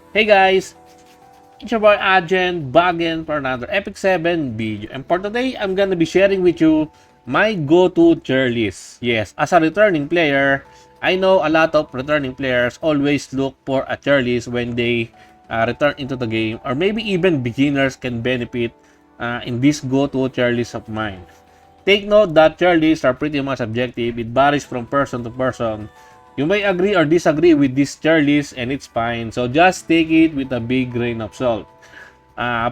Hey guys, it's your boy Agent back again for another Epic 7 video. And for today, I'm gonna be sharing with you my go-to tier list. Yes, as a returning player, I know a lot of returning players always look for a tier list when they return into the game, or maybe even beginners can benefit in this go-to tier list of mine. Take note that tier lists are pretty much objective. It varies from person to person. You may agree or disagree with this tier list and it's fine. So just take it with a big grain of salt.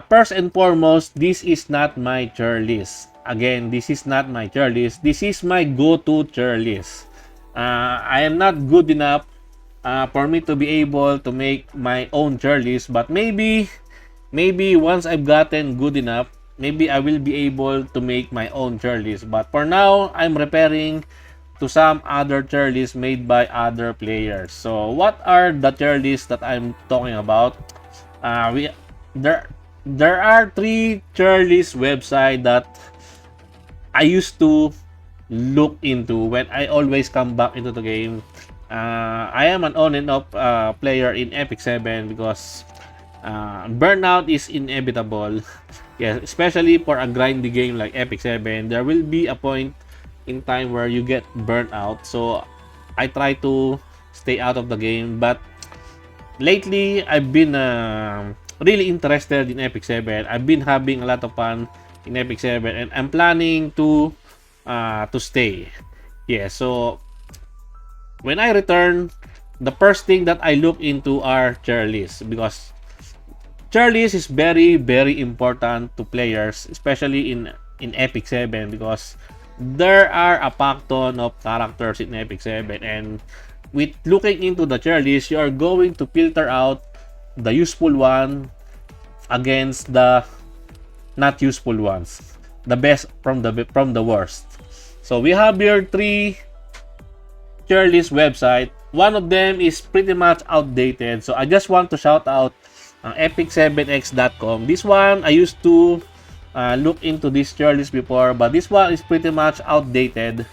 First and foremost, this is not my tier list. Again, this is not my tier list. This is my go-to tier list. I am not good enough for me to be able to make my own tier list, but maybe once I've gotten good enough, maybe I will be able to make my own tier list. But for now, I'm referring to some other tier lists made by other players. So what are the tier lists that I'm talking about? We there there are three tier list website that I used to look into when I always come back into the game. I am an on and off player in Epic 7 because burnout is inevitable. Yes, especially for a grindy game like Epic 7, there will be a point in time where you get burnt out. So I try to stay out of the game. But lately, I've been really interested in Epic 7. I've been having a lot of fun in Epic 7, and I'm planning to stay. Yeah, so when I return, the first thing that I look into are tier lists, because tier list is very important to players, especially in Epic 7, because there are a pack ton of characters in Epic 7, and with looking into the tier list, you are going to filter out the useful one against the not useful ones, the best from the worst. So we have here three tier list website. One of them is pretty much outdated, so I just want to shout out epic7x.com. This one I used to look into this tier list before, but this one is pretty much outdated.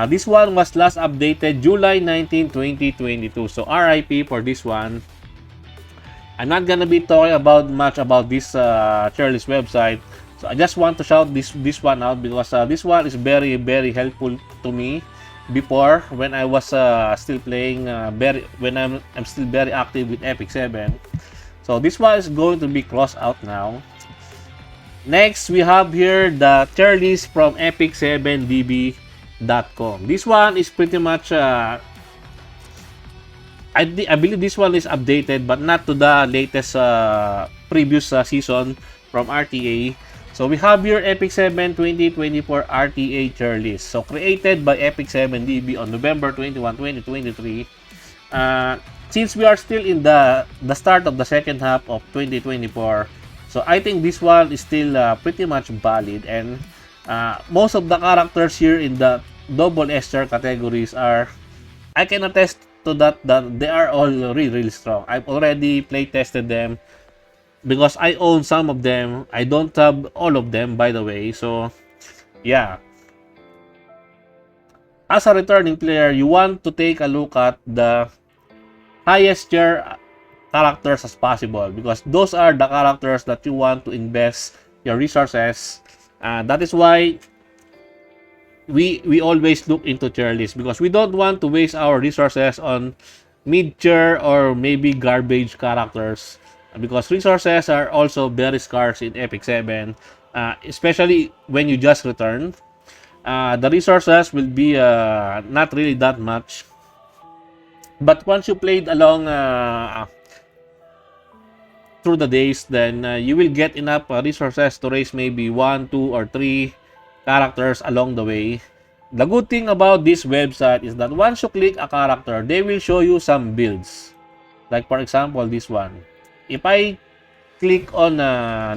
This one was last updated July 19, 2022. So RIP for this one. I'm not gonna be talking about much about this tier list website. So I just want to shout this one out because this one is very helpful to me before when I was still playing when I'm still very active with Epic 7. So this one is going to be crossed out now. Next, we have here the tier list from epic7db.com. This one is pretty much I believe this one is updated, but not to the latest previous season from RTA. So we have here Epic 7 2024 RTA tier list. So created by Epic7DB on November 21, 2023. Since we are still in the start of the second half of 2024, so I think this one is still pretty much valid, and most of the characters here in the double S tier categories are, I can attest to that they are all really strong. I've already play tested them because I own some of them. I don't have all of them, by the way. So yeah, as a returning player, you want to take a look at the highest tier characters as possible, because those are the characters that you want to invest your resources. That is why we always look into tier lists, because we don't want to waste our resources on mid tier or maybe garbage characters, because resources are also very scarce in Epic 7, especially when you just return. The resources will be not really that much, but once you played along through the days, then you will get enough resources to raise maybe 1, 2, or 3 characters along the way. The good thing about this website is that once you click a character, they will show you some builds. Like for example, this one. If I click on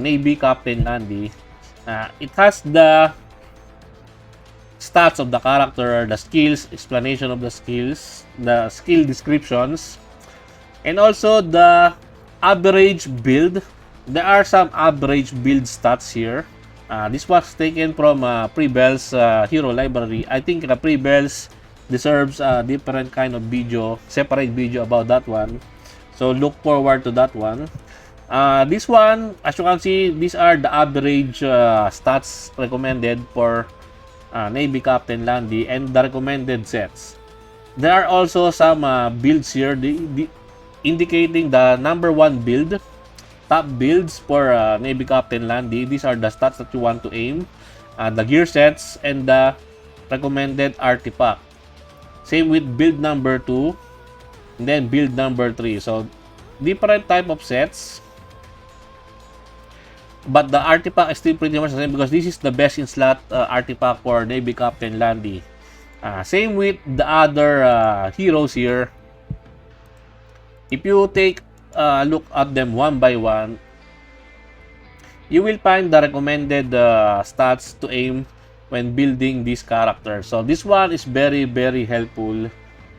Navy Captain Landy, it has the stats of the character, the skills, explanation of the skills, the skill descriptions, and also the average build. There are some average build stats here. This was taken from Pre-Bell's hero library. I think the Pre-Bells deserves a different kind of video, separate video about that one. So look forward to that one. This one, as you can see, these are the average stats recommended for Navy Captain Landy and the recommended sets. There are also some builds here indicating the number one build, top builds for Navy Captain Landy. These are the stats that you want to aim, the gear sets, and the recommended artifact. Same with build number 2, and then build number 3. So, different type of sets. But the artifact is still pretty much the same because this is the best in slot artifact for Navy Captain Landy. Same with the other heroes here. If you take a look at them one by one, you will find the recommended stats to aim when building this character. So this one is very, very helpful.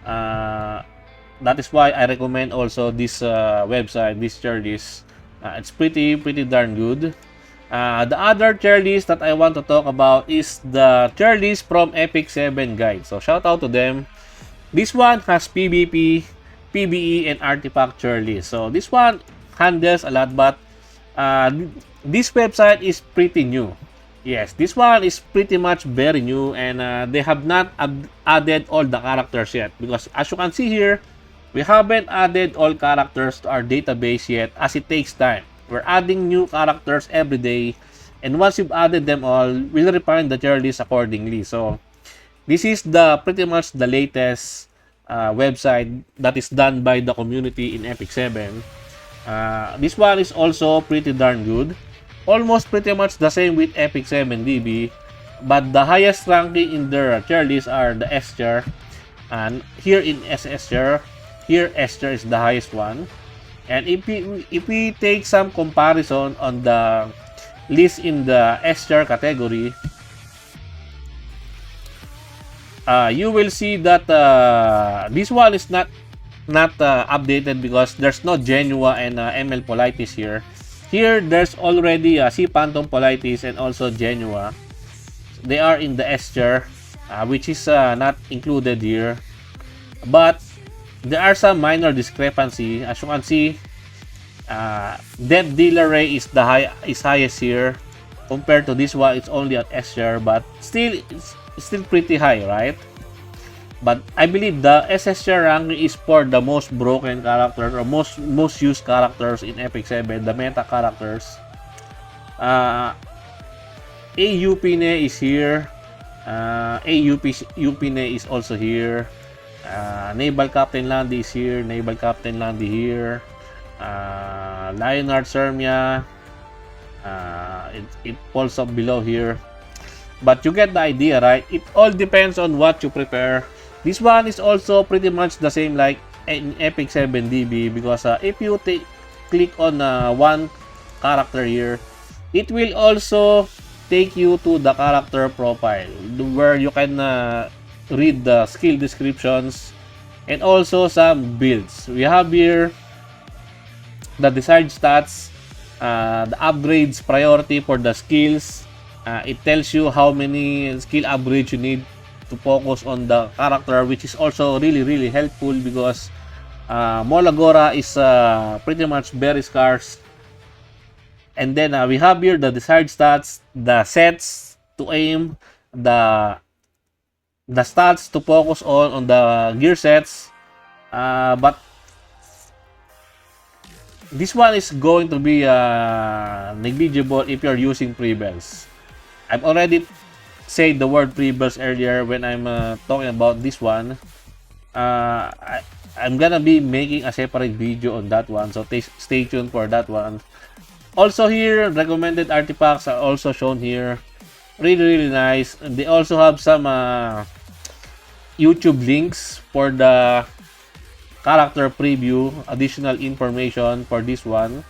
That is why I recommend also this website, this tier list. It's pretty darn good. The other tier list that I want to talk about is the tier list from Epic 7 Guide. So shout out to them. This one has PvP, PvE, and artifact tier list. So this one handles a lot, but this website is pretty new. Yes, this one is pretty much very new, and they have not added all the characters yet, because as you can see here, we haven't added all characters to our database yet, as it takes time. We're adding new characters every day, and once you've added them all, we'll refine the tier list accordingly. So this is pretty much the latest website that is done by the community in Epic 7. This one is also pretty darn good. Almost pretty much the same with Epic 7DB, but the highest ranking in their tier list are the S tier, and here in SS tier, here S tier is the highest one. And if we take some comparison on the list in the S tier category, you will see that this one is not updated because there's no Genua and ML Politis here. Here, there's already Sea Phantom Politis and also Genua. They are in the S tier, which is not included here. But there are some minor discrepancy. As you can see, Death Dealer Ray is highest here. Compared to this one, it's only at S tier, but it's still pretty high, right? But I believe the SS tier ranking is for the most broken characters or most used characters in Epic 7, the meta characters. AUPNE is here. AUPNE is also here. Naval Captain Landy is here. Naval Captain Landy here. Leonard Sermia. It falls up below here. But you get the idea, right? It all depends on what you prepare. This one is also pretty much the same like in Epic 7DB, because if you click on one character here, it will also take you to the character profile where you can read the skill descriptions and also some builds. We have here the desired stats, the upgrades priority for the skills. It tells you how many skill upgrades you need to focus on the character, which is also really helpful because Molagora is pretty much very scarce. And then we have here the desired stats, the sets to aim, the stats to focus on the gear sets. But this one is going to be negligible if you're using pre-bells. I've already said the word pre-bells earlier when I'm talking about this one. I'm gonna be making a separate video on that one, so stay tuned for that one. Also here, recommended artifacts are also shown here. Really nice. And they also have some YouTube links for the character preview, additional information for this one.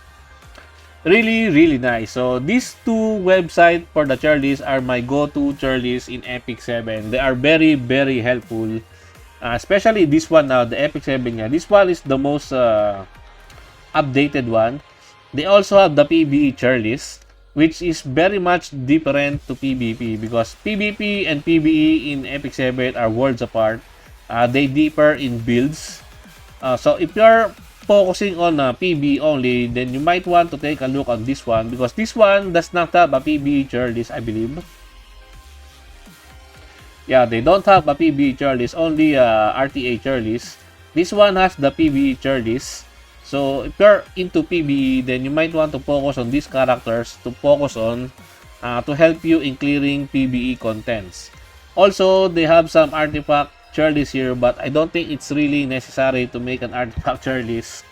Really nice. So these two websites for the tier list are my go-to tier list in Epic 7. They are very helpful. Especially this one now, the Epic 7. This one is the most updated one. They also have the PvE tier list, which is very much different to PvP because PvP and PvE in Epic 7 are worlds apart. They differ in builds. So if you're focusing on PB only, then you might want to take a look at this one because this one does not have a PB tier list, I believe. Yeah, they don't have a PB tier list, only RTA tier list. This one has the PB tier list. So if you're into PBE, then you might want to focus on these characters to focus on to help you in clearing PBE contents. Also, they have some artifact tier list here, but I don't think it's really necessary to make an artifact tier list.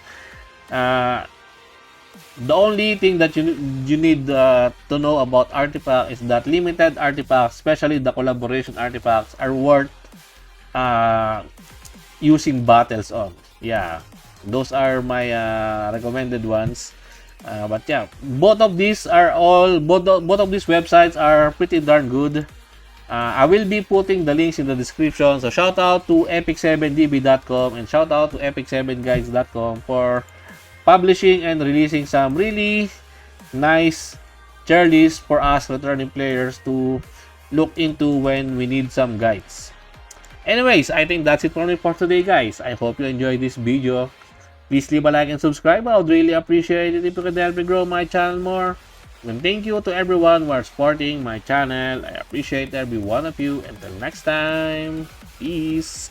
The only thing that you need to know about artifact is that limited artifacts, especially the collaboration artifacts, are worth using battles on. Yeah, those are my recommended ones. But yeah, both of these websites are pretty darn good. I will be putting the links in the description. So shout out to epic7db.com and shout out to epic7guides.com for publishing and releasing some really nice tier lists for us returning players to look into when we need some guides. Anyways, I think that's it for me for today, guys. I hope you enjoyed this video. Please leave a like and subscribe. I would really appreciate it if you could help me grow my channel more. And thank you to everyone who are supporting my channel. I appreciate every one of you. Until next time, peace.